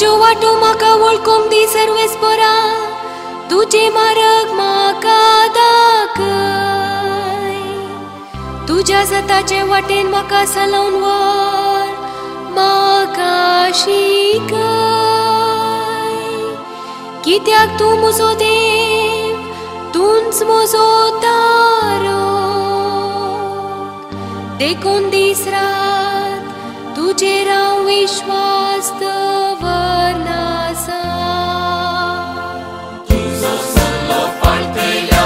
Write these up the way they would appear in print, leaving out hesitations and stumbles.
तुझो वाटो म्हाका वळखूंक दी सर्वेस्परा, तुझे मार्ग म्हाका दाखय, तुझ्या सताचे वाटेन म्हाका चलोवन व्हर, म्हाका शिकय, कित्याक तूं म्हजो देव, तूंच म्हजो तारो, देखून दीस रात तुजेर हांव विश्वास दवरनासा। तुजो सल्लो पाळटल्या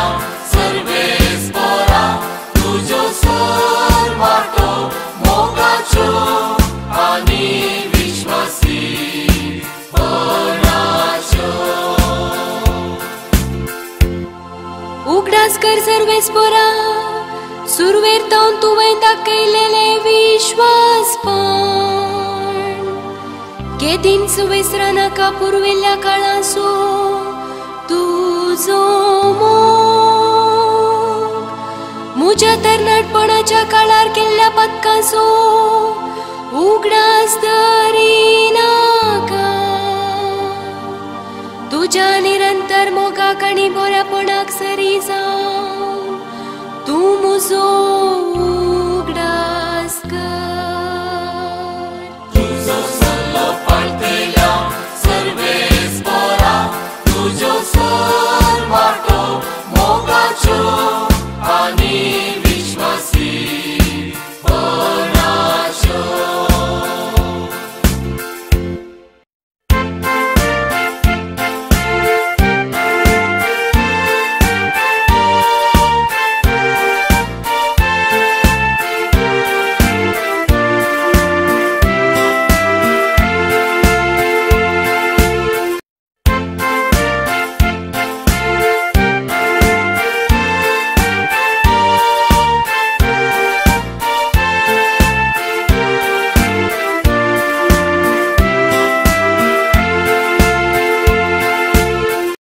सर्वेस्परा, तुजो सर वाटो मोगाच्यो आनी विश्वासी पणाच्यो। उगडास कर सर्वेस्परा, सुरवेर तावन तुवें दाखयलेले विश्वासपण, केदींच विसरा नाका पुरविल्ल्या काळाचो तुजो मोग, म्हज्या तरणाटपणाच्या काळार केल्ल्या पथकाचो उगडास धरिनाका, तुज्या निरंतर मोगाक आनी बऱ्यापणाक सरी जावन तूं म्हजो